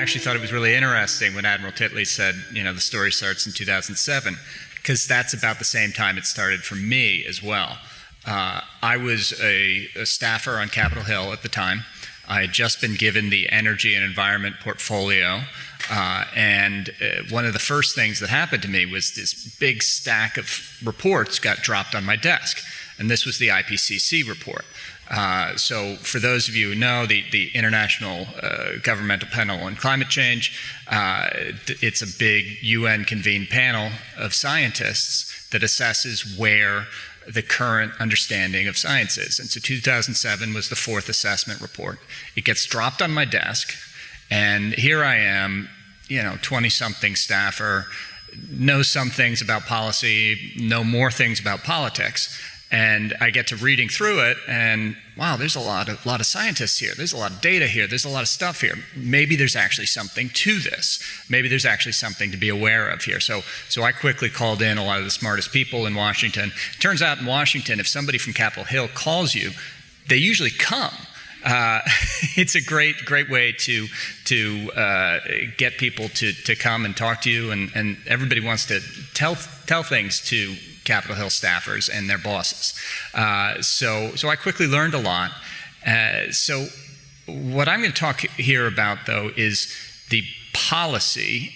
actually thought it was really interesting when Admiral Titley said, the story starts in 2007, because that's about the same time it started for me as well. I was a staffer on Capitol Hill at the time. I had just been given the energy and environment portfolio, and one of the first things that happened to me was this big stack of reports got dropped on my desk, and this was the IPCC report. So for those of you who know, the International Governmental Panel on Climate Change, it's a big UN-convened panel of scientists that assesses where the current understanding of science is. And so 2007 was the fourth assessment report. It gets dropped on my desk, and here I am, 20-something staffer, know some things about policy, know more things about politics. And I get to reading through it, and wow, there's a lot of scientists here. There's a lot of data here. There's a lot of stuff here. Maybe there's actually something to this. Maybe there's actually something to be aware of here. So I quickly called in a lot of the smartest people in Washington. Turns out in Washington, if somebody from Capitol Hill calls you, they usually come. It's a great way to get people to come and talk to you, and everybody wants to tell things to Capitol Hill staffers and their bosses. So I quickly learned a lot. So what I'm going to talk here about, though, is the policy,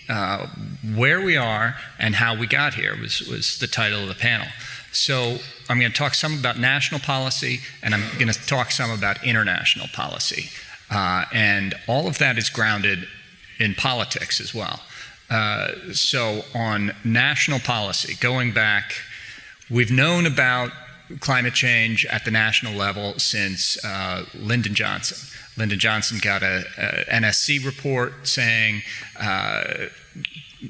where we are and how we got here was the title of the panel. So I'm going to talk some about national policy, and I'm going to talk some about international policy. And all of that is grounded in politics as well. So on national policy, going back, we've known about climate change at the national level since Lyndon Johnson. Lyndon Johnson got a NSC report saying,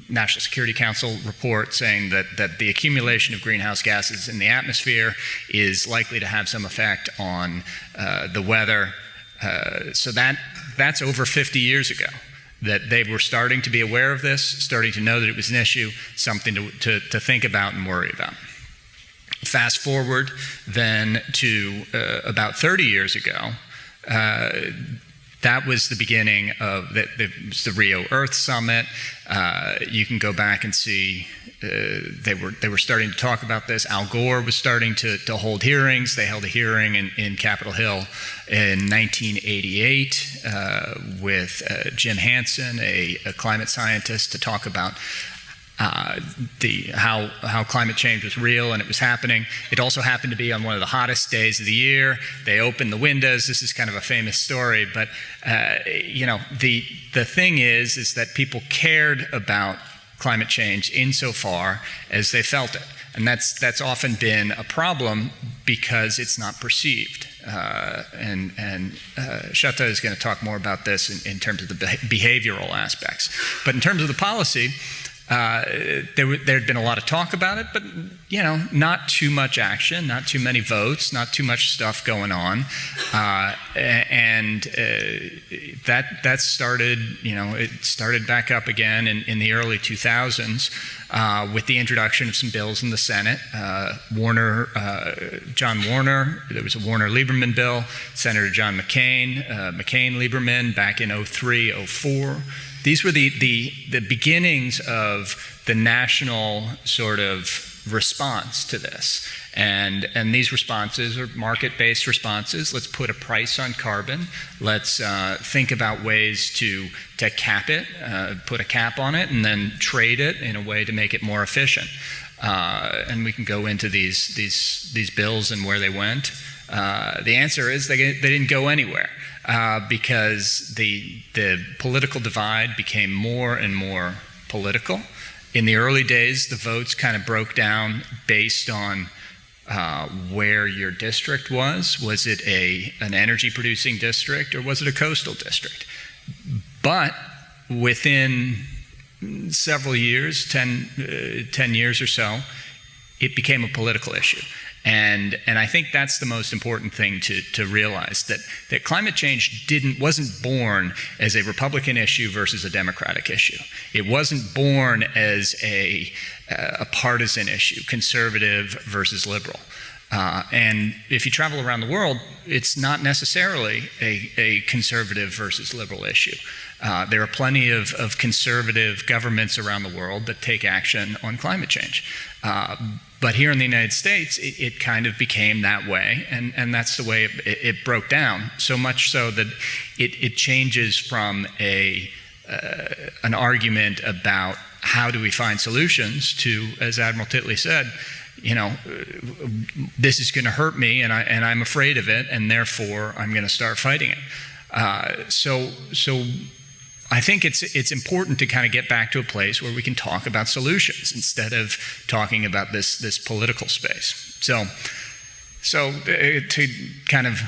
National Security Council report saying that the accumulation of greenhouse gases in the atmosphere is likely to have some effect on the weather. So that's over 50 years ago, that they were starting to be aware of this, starting to know that it was an issue, something to think about and worry about. Fast forward then to about 30 years ago, that was the beginning of the Rio Earth Summit. You can go back and see they were starting to talk about this. Al Gore was starting to hold hearings. They held a hearing in Capitol Hill in 1988 with Jim Hansen, a climate scientist, to talk about how climate change was real and it was happening. It also happened to be on one of the hottest days of the year. They opened the windows. This is kind of a famous story, but the thing is that people cared about climate change insofar as they felt it, and that's often been a problem because it's not perceived. And Shata is going to talk more about this in terms of the behavioral aspects, but in terms of the policy. There had been a lot of talk about it, but not too much action, not too many votes, not too much stuff going on, and that started. It started back up again in the early 2000s with the introduction of some bills in the Senate. John Warner, there was a Warner-Lieberman bill. Senator John McCain, McCain-Lieberman back in 03, 04. These were the beginnings of the national sort of response to this. And these responses are market-based responses. Let's put a price on carbon. Let's think about ways to cap it, put a cap on it, and then trade it in a way to make it more efficient. And we can go into these bills and where they went. The answer is they didn't go anywhere. Because the political divide became more and more political. In the early days, the votes kind of broke down based on where your district was. Was it an energy-producing district, or was it a coastal district? But within several years, 10 years or so, it became a political issue. And I think that's the most important thing to realize, that climate change wasn't born as a Republican issue versus a Democratic issue. It wasn't born as a partisan issue, conservative versus liberal. And if you travel around the world, it's not necessarily a conservative versus liberal issue. There are plenty of conservative governments around the world that take action on climate change. But here in the United States, it kind of became that way, and that's the way it broke down, so much so that it changes from an argument about how do we find solutions to, as Admiral Titley said, this is going to hurt me, and I'm afraid of it, and therefore I'm going to start fighting it. So I think it's important to kind of get back to a place where we can talk about solutions instead of talking about this political space. So to kind of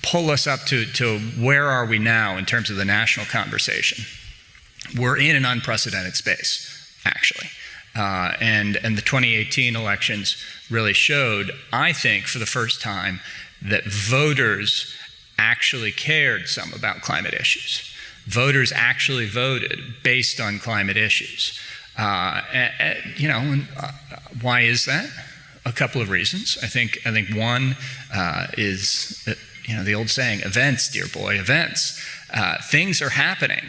pull us up to where are we now in terms of the national conversation, we're in an unprecedented space, actually. And the 2018 elections really showed, I think, for the first time, that voters actually cared some about climate issues. Voters actually voted based on climate issues. Why is that? A couple of reasons. I think one is the old saying, events, dear boy, events. Things are happening.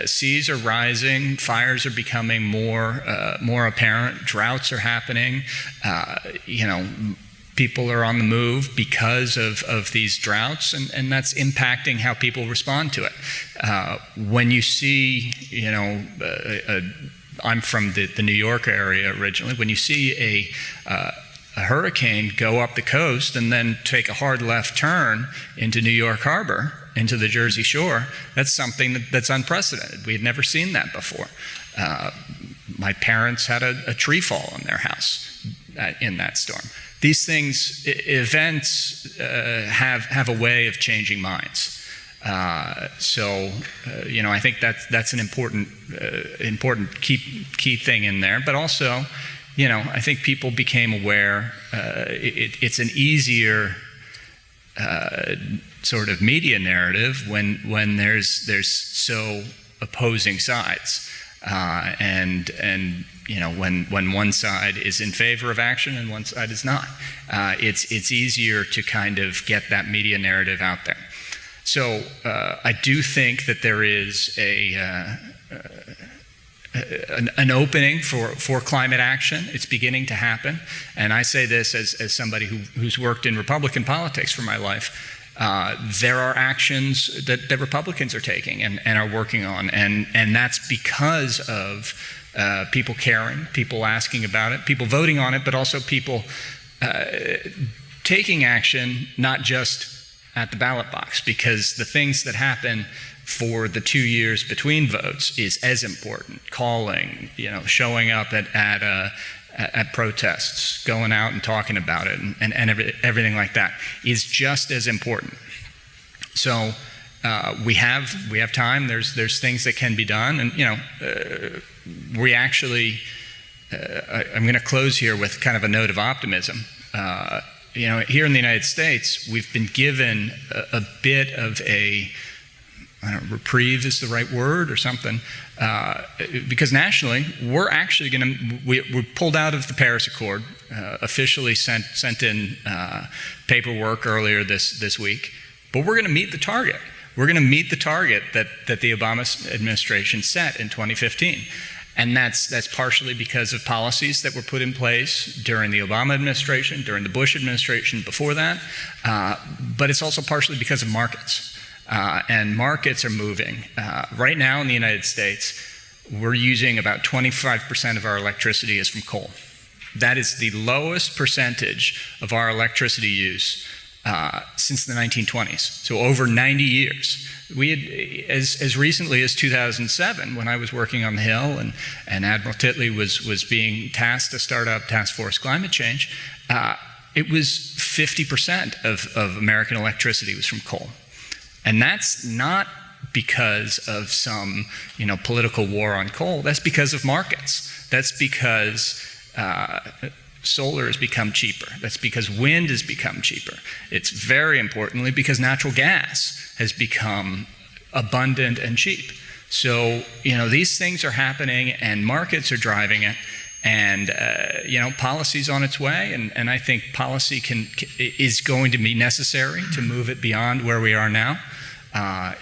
Seas are rising, fires are becoming more apparent, droughts are happening, people are on the move because of these droughts, and that's impacting how people respond to it. When you see, I'm from the New York area originally, when you see a hurricane go up the coast and then take a hard left turn into New York Harbor, into the Jersey Shore, that's something that's unprecedented. We had never seen that before. My parents had a tree fall on their house in that storm. These things, events, have a way of changing minds. I think that's an important key thing in there. But also, I think people became aware. It's an easier sort of media narrative when there's so opposing sides, and when one side is in favor of action and one side is not, it's easier to kind of get that media narrative out there. So I do think that there is an opening for climate action. It's beginning to happen, and I say this as somebody who's worked in Republican politics for my life. There are actions that Republicans are taking and are working on, and that's because of people caring, people asking about it, people voting on it, but also people taking action, not just at the ballot box, because the things that happen for the 2 years between votes is as important. Calling, showing up at protests, going out and talking about it, and everything like that is just as important. So we have time. There's things that can be done, and we actually. I'm going to close here with kind of a note of optimism. Here in the United States, we've been given a bit of reprieve is the right word or something, because nationally we're actually we're pulled out of the Paris Accord, officially sent in paperwork earlier this week, but we're going to meet the target. We're going to meet the target that the Obama administration set in 2015. And that's partially because of policies that were put in place during the Obama administration, during the Bush administration before that, but it's also partially because of markets. And markets are moving. Right now in the United States, we're using about 25% of our electricity is from coal. That is the lowest percentage of our electricity use since the 1920s, so over 90 years. We had, as recently as 2007, when I was working on the Hill and Admiral Titley was being tasked to start up Task Force Climate Change, it was 50% of American electricity was from coal. And that's not because of some, political war on coal. That's because of markets. That's because solar has become cheaper. That's because wind has become cheaper. It's very importantly because natural gas has become abundant and cheap. So, these things are happening and markets are driving it. And policy's on its way, and I think policy is going to be necessary to move it beyond where we are now.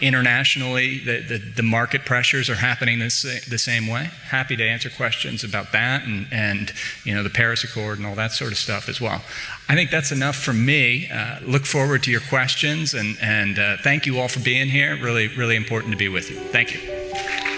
Internationally, the market pressures are happening the same way. Happy to answer questions about that and the Paris Accord and all that sort of stuff as well. I think that's enough from me. Look forward to your questions, and thank you all for being here. Really, really important to be with you. Thank you.